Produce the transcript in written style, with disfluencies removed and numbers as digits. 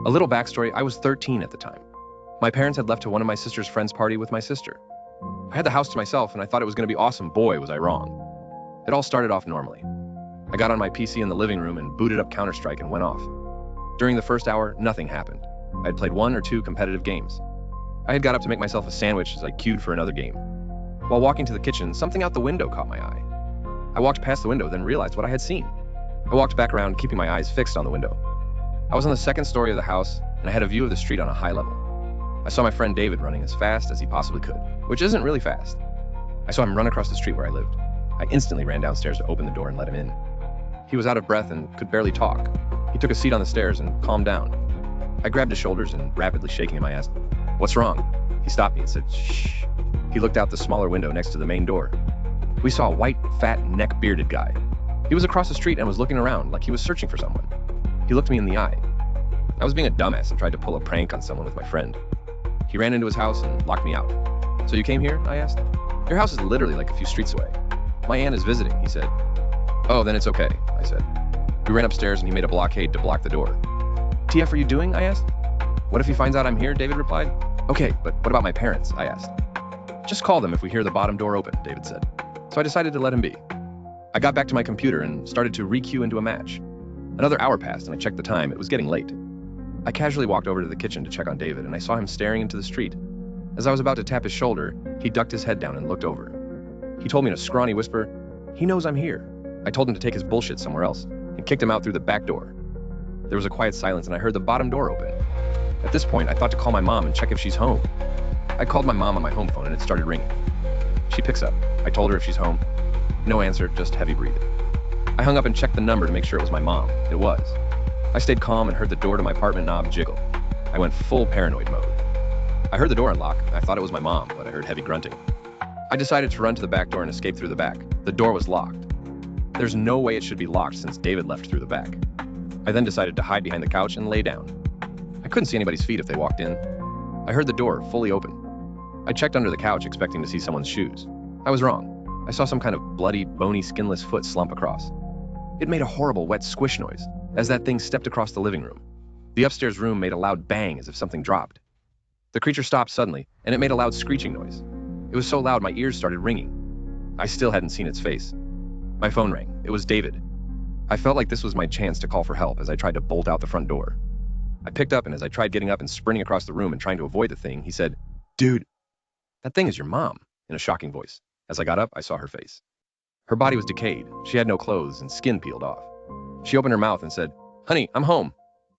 A little backstory, I was 13 at the time. My parents had left to one of my sister's friend's party with my sister. I had the house to myself and I thought it was going to be awesome. Boy, was I wrong. It all started off normally. I got on my PC in the living room and booted up Counter-Strike and went off. During the first hour, nothing happened. I had played 1 or 2 competitive games. I had got up to make myself a sandwich as I queued for another game. While walking to the kitchen, something out the window caught my eye. I walked past the window, then realized what I had seen. I walked back around, keeping my eyes fixed on the window. I was on the second story of the house, and I had a view of the street on a high level. I saw my friend David running as fast as he possibly could, which isn't really fast. I saw him run across the street where I lived. I instantly ran downstairs to open the door and let him in. He was out of breath and could barely talk. He took a seat on the stairs and calmed down. I grabbed his shoulders and rapidly shaking him, I asked, "What's wrong?" He stopped me and said, "Shh." He looked out the smaller window next to the main door. We saw a white, fat, neck-bearded guy. He was across the street and was looking around like he was searching for someone. He looked me in the eye. I was being a dumbass and tried to pull a prank on someone with my friend. He ran into his house and locked me out. "So you came here?" I asked. "Your house is literally like a few streets away." "My aunt is visiting," he said. "Oh, then it's okay," I said. We ran upstairs and he made a blockade to block the door. "TF are you doing?" I asked. "What if he finds out I'm here?" David replied. "Okay, but what about my parents?" I asked. "Just call them if we hear the bottom door open," David said. So I decided to let him be. I got back to my computer and started to re-queue into a match. Another hour passed and I checked the time. It was getting late. I casually walked over to the kitchen to check on David and I saw him staring into the street. As I was about to tap his shoulder, he ducked his head down and looked over. He told me in a scrawny whisper, "He knows I'm here." I told him to take his bullshit somewhere else and kicked him out through the back door. There was a quiet silence and I heard the bottom door open. At this point, I thought to call my mom and check if she's home. I called my mom on my home phone and it started ringing. She picks up. I told her if she's home. No answer, just heavy breathing. I hung up and checked the number to make sure it was my mom. It was. I stayed calm and heard the door to my apartment knob jiggle. I went full paranoid mode. I heard the door unlock. I thought it was my mom, but I heard heavy grunting. I decided to run to the back door and escape through the back. The door was locked. There's no way it should be locked since David left through the back. I then decided to hide behind the couch and lay down. I couldn't see anybody's feet if they walked in. I heard the door fully open. I checked under the couch expecting to see someone's shoes. I was wrong. I saw some kind of bloody, bony, skinless foot slump across. It made a horrible wet squish noise as that thing stepped across the living room. The upstairs room made a loud bang as if something dropped. The creature stopped suddenly, and it made a loud screeching noise. It was so loud my ears started ringing. I still hadn't seen its face. My phone rang. It was David. I felt like this was my chance to call for help as I tried to bolt out the front door. I picked up, and as I tried getting up and sprinting across the room and trying to avoid the thing, he said, "Dude, that thing is your mom," in a shocking voice. As I got up, I saw her face. Her body was decayed. She had no clothes and skin peeled off. She opened her mouth and said, "Honey, I'm home."